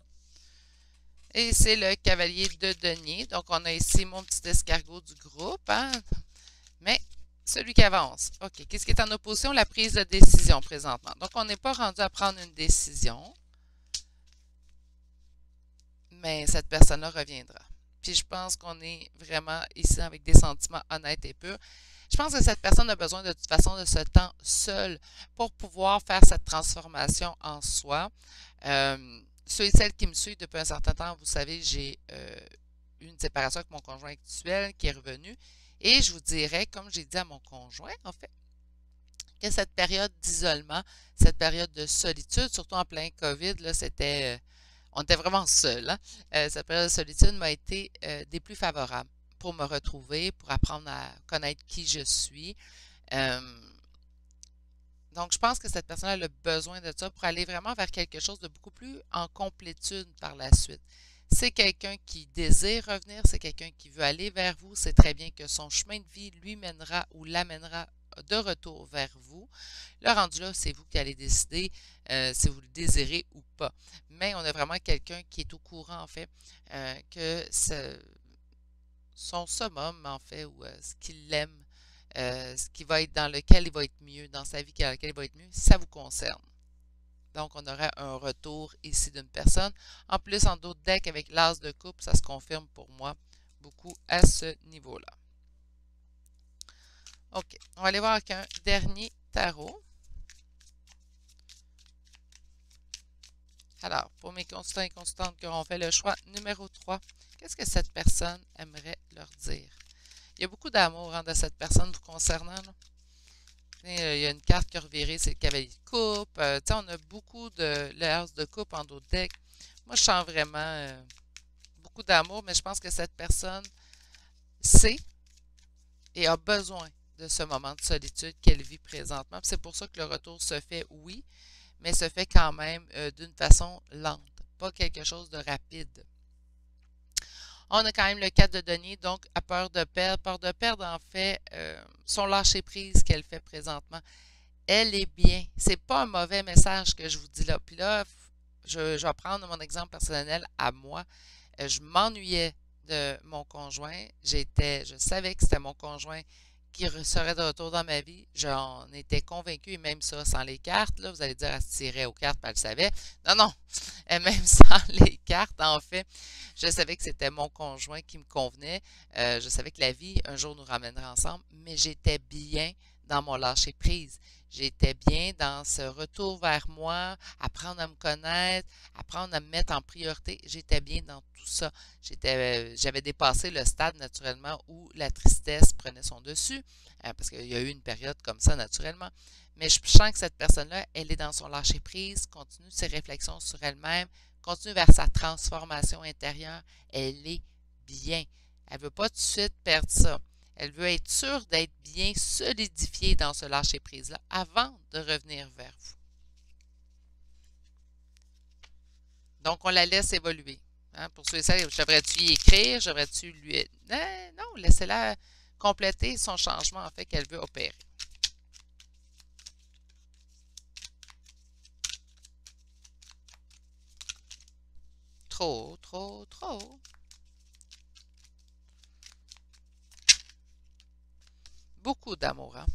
Et c'est le cavalier de denier. Donc, on a ici mon petit escargot du groupe. Hein? Mais celui qui avance. OK. Qu'est-ce qui est en opposition? La prise de décision présentement. Donc, on n'est pas rendu à prendre une décision. Mais cette personne-là reviendra. Puis, je pense qu'on est vraiment ici avec des sentiments honnêtes et purs. Je pense que cette personne a besoin de toute façon de ce temps seul pour pouvoir faire cette transformation en soi. Ceux et celles qui me suivent depuis un certain temps, vous savez, j'ai eu une séparation avec mon conjoint actuel qui est revenu. Et je vous dirais, comme j'ai dit à mon conjoint, en fait, que cette période d'isolement, cette période de solitude, surtout en plein COVID, là, c'était, on était vraiment seuls. Hein? Cette période de solitude m'a été des plus favorables pour me retrouver, pour apprendre à connaître qui je suis. Donc, je pense que cette personne a besoin de ça pour aller vraiment vers quelque chose de beaucoup plus en complétude par la suite. C'est quelqu'un qui désire revenir, c'est quelqu'un qui veut aller vers vous. C'est très bien que son chemin de vie lui mènera ou l'amènera de retour vers vous. Le rendu là, c'est vous qui allez décider si vous le désirez ou pas. Mais on a vraiment quelqu'un qui est au courant, en fait, que son summum, en fait, ou ce qu'il aime, ce qui va être dans lequel il va être mieux, dans sa vie dans laquelle il va être mieux, ça vous concerne. Donc, on aurait un retour ici d'une personne. En plus, en d'autres decks, avec l'as de coupe, ça se confirme pour moi beaucoup à ce niveau-là. OK, on va aller voir avec un dernier tarot. Alors, pour mes consultants et consultantes qui auront fait le choix numéro 3, qu'est-ce que cette personne aimerait leur dire? Il y a beaucoup d'amour de cette personne vous concernant. Là. Il y a une carte qui a reviré, c'est le cavalier de coupe. On a beaucoup de l'as de coupe en d'autres decks. Moi, je sens vraiment beaucoup d'amour, mais je pense que cette personne sait et a besoin de ce moment de solitude qu'elle vit présentement. C'est pour ça que le retour se fait, oui, mais se fait quand même d'une façon lente, pas quelque chose de rapide. On a quand même le 4 de denier, donc à peur de perdre. Peur de perdre, en fait, son lâcher-prise qu'elle fait présentement, elle est bien. C'est pas un mauvais message que je vous dis là. Puis là, je vais prendre mon exemple personnel à moi. Je m'ennuyais de mon conjoint. Je savais que c'était mon conjoint qui serait de retour dans ma vie. J'en étais convaincue, et même ça, sans les cartes, là, vous allez dire, elle se tirait aux cartes, puis elle le savait. Non, non, même sans les cartes, en fait, je savais que c'était mon conjoint qui me convenait. Je savais que la vie, un jour, nous ramènerait ensemble, mais j'étais bien dans mon lâcher-prise. J'étais bien dans ce retour vers moi, apprendre à me connaître, apprendre à me mettre en priorité. J'étais bien dans tout ça. J'avais dépassé le stade naturellement où la tristesse prenait son dessus, parce qu'il y a eu une période comme ça naturellement. Mais je sens que cette personne-là, elle est dans son lâcher-prise, continue ses réflexions sur elle-même, continue vers sa transformation intérieure. Elle est bien. Elle ne veut pas tout de suite perdre ça. Elle veut être sûre d'être bien solidifiée dans ce lâcher-prise-là avant de revenir vers vous. Donc, on la laisse évoluer. Hein, pour ceux et celles, devrais-tu y écrire? Devrais-tu lui... Non, laissez-la compléter son changement, en fait, qu'elle veut opérer. Trop, trop, trop. Beaucoup d'amour, hein?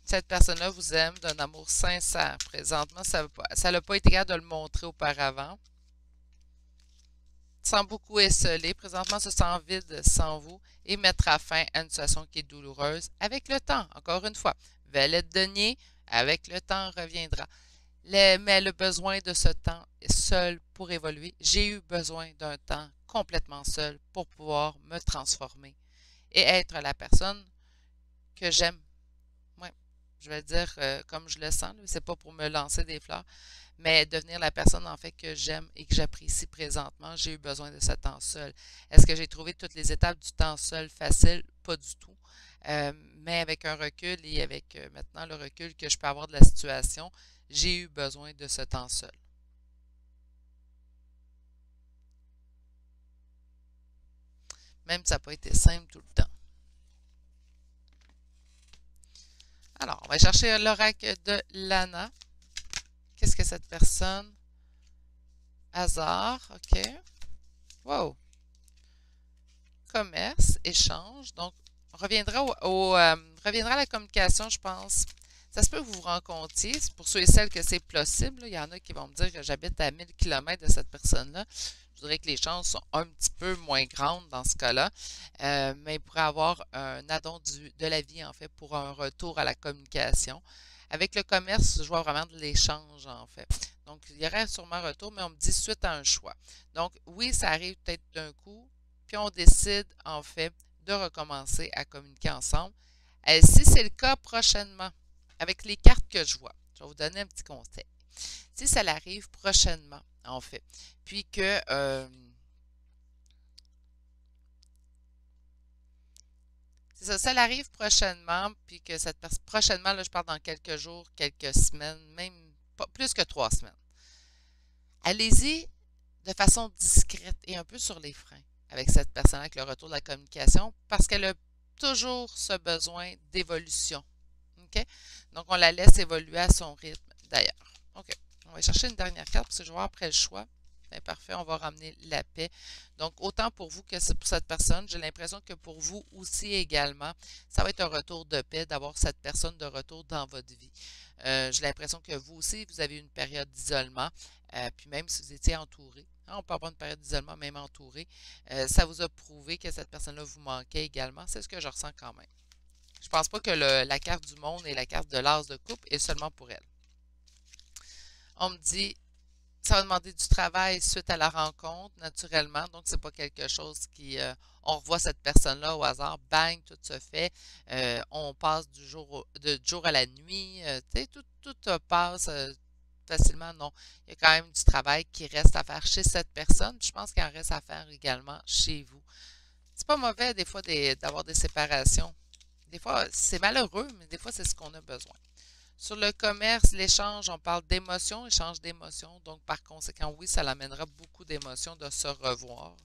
Cette personne-là vous aime d'un amour sincère. Présentement, ça n'a pas été capable de le montrer auparavant. Sent beaucoup esselé. Présentement, se sent vide sans vous et mettra fin à une situation qui est douloureuse avec le temps. Encore une fois, valet de denier, avec le temps reviendra. Mais elle a besoin de ce temps seul pour évoluer. J'ai eu besoin d'un temps complètement seul pour pouvoir me transformer et être la personne que j'aime. Ouais, je vais dire comme je le sens, c'est pas pour me lancer des fleurs, mais devenir la personne en fait que j'aime et que j'apprécie présentement. J'ai eu besoin de ce temps seul. Est-ce que j'ai trouvé toutes les étapes du temps seul facile? Pas du tout. Mais avec un recul et avec maintenant le recul que je peux avoir de la situation, j'ai eu besoin de ce temps seul. Même si ça n'a pas été simple tout le temps. Alors, on va chercher l'oracle de Lana. Qu'est-ce que cette personne? Hasard, OK. Wow. Commerce, échange. Donc, on reviendra, reviendra à la communication, je pense. Ça se peut que vous vous rencontriez. Pour ceux et celles que c'est possible, il y en a qui vont me dire que j'habite à 1000 km de cette personne-là. Je dirais que les chances sont un petit peu moins grandes dans ce cas-là. Mais il pourrait avoir un addon de la vie, en fait, pour un retour à la communication. Avec le commerce, je vois vraiment de l'échange, en fait. Donc, il y aurait sûrement un retour, mais on me dit suite à un choix. Donc, oui, ça arrive peut-être d'un coup, puis on décide, en fait, de recommencer à communiquer ensemble. Si c'est le cas prochainement, avec les cartes que je vois, je vais vous donner un petit conseil. Si ça l'arrive prochainement, en fait, puis que c'est ça l'arrive prochainement, puis que cette personne, prochainement, là, je parle dans quelques jours, quelques semaines, même pas plus que 3 semaines. Allez-y de façon discrète et un peu sur les freins avec cette personne avec le retour de la communication, parce qu'elle a toujours ce besoin d'évolution. OK? Donc, on la laisse évoluer à son rythme, d'ailleurs. OK. On va chercher une dernière carte, parce que je vais voir après le choix. Bien, parfait, on va ramener la paix. Donc, autant pour vous que pour cette personne, j'ai l'impression que pour vous aussi également, ça va être un retour de paix d'avoir cette personne de retour dans votre vie. J'ai l'impression que vous aussi, vous avez eu une période d'isolement, puis même si vous étiez entouré, hein, on peut avoir une période d'isolement même entouré, ça vous a prouvé que cette personne-là vous manquait également. C'est ce que je ressens quand même. Je ne pense pas que la carte du monde et la carte de l'as de coupe est seulement pour elle. On me dit, ça va demander du travail suite à la rencontre, naturellement. Donc, c'est pas quelque chose qui... on revoit cette personne-là au hasard, bang, tout se fait. On passe du jour à la nuit. Tu sais, tout passe facilement. Non, il y a quand même du travail qui reste à faire chez cette personne. Je pense qu'il en reste à faire également chez vous. C'est pas mauvais, des fois, d'avoir des séparations. Des fois, c'est malheureux, mais des fois, c'est ce qu'on a besoin. Sur le commerce, l'échange, on parle d'émotions, échange d'émotions. Donc, par conséquent, oui, ça l'amènera beaucoup d'émotions de se revoir,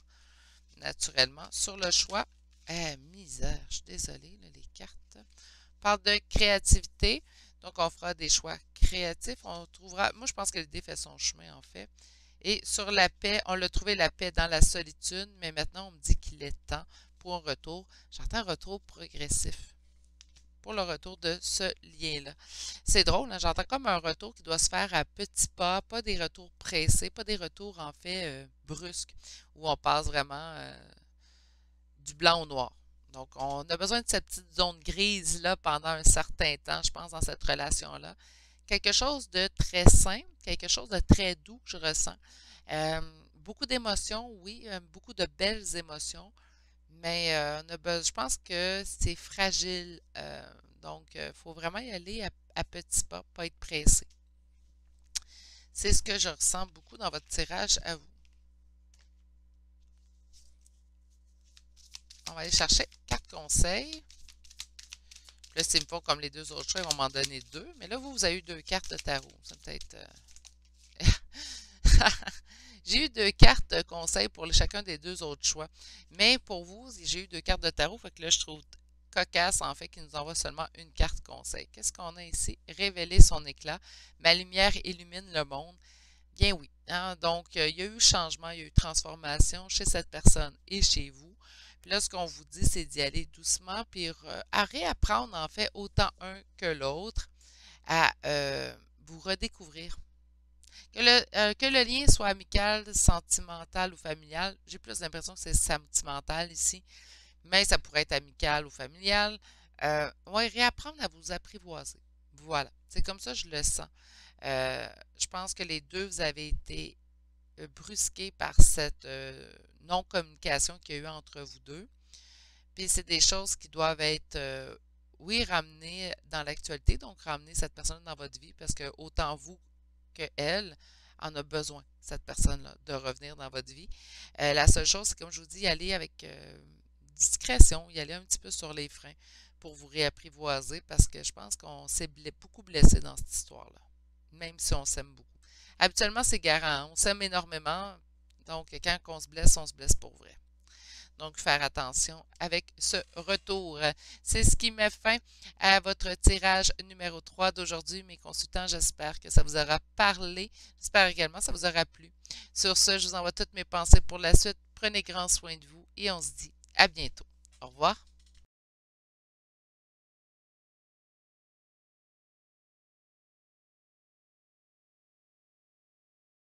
naturellement. Sur le choix, misère, je suis désolée, là, les cartes. On parle de créativité. Donc, on fera des choix créatifs. On trouvera, moi, je pense que l'idée fait son chemin, en fait. Et sur la paix, on l'a trouvé la paix dans la solitude, mais maintenant, on me dit qu'il est temps pour un retour. J'entends un retour progressif pour le retour de ce lien-là. C'est drôle, hein? J'entends comme un retour qui doit se faire à petits pas des retours pressés, pas des retours en fait brusques, où on passe vraiment du blanc au noir. Donc, on a besoin de cette petite zone grise-là pendant un certain temps, je pense, dans cette relation-là. Quelque chose de très simple, quelque chose de très doux que je ressens. Euh, Beaucoup d'émotions, oui, beaucoup de belles émotions, mais je pense que c'est fragile. Donc, il faut vraiment y aller à petits pas être pressé. C'est ce que je ressens beaucoup dans votre tirage à vous. On va aller chercher 4 conseils. Là, s'ils me font comme les deux autres choix, ils vont m'en donner 2. Mais là, vous avez eu 2 cartes de tarot. Ça peut-être... J'ai eu 2 cartes conseils pour chacun des 2 autres choix. Mais pour vous, j'ai eu 2 cartes de tarot. Fait que là, je trouve cocasse, en fait, qui nous envoie seulement une carte conseil. Qu'est-ce qu'on a ici? Révéler son éclat. Ma lumière illumine le monde. Bien oui. Hein? Donc, il y a eu changement, il y a eu transformation chez cette personne et chez vous. Puis là, ce qu'on vous dit, c'est d'y aller doucement, puis à réapprendre, en fait, autant un que l'autre, à vous redécouvrir. Que le lien soit amical, sentimental ou familial, j'ai plus l'impression que c'est sentimental ici, mais ça pourrait être amical ou familial. Ouais, réapprendre à vous apprivoiser. Voilà, c'est comme ça que je le sens. Euh, je pense que les deux, vous avez été brusqués par cette non-communication qu'il y a eu entre vous deux. Puis c'est des choses qui doivent être, oui, ramenées dans l'actualité, donc ramener cette personne dans votre vie, parce que autant vous que elle en a besoin, cette personne-là, de revenir dans votre vie. La seule chose, c'est comme je vous dis, y aller avec discrétion, y aller un petit peu sur les freins pour vous réapprivoiser, parce que je pense qu'on s'est beaucoup blessé dans cette histoire-là, même si on s'aime beaucoup. Habituellement, c'est garant, on s'aime énormément, donc quand on se blesse pour vrai. Donc, faire attention avec ce retour. C'est ce qui met fin à votre tirage numéro 3 d'aujourd'hui, mes consultants. J'espère que ça vous aura parlé. J'espère également que ça vous aura plu. Sur ce, je vous envoie toutes mes pensées pour la suite. Prenez grand soin de vous et on se dit à bientôt. Au revoir.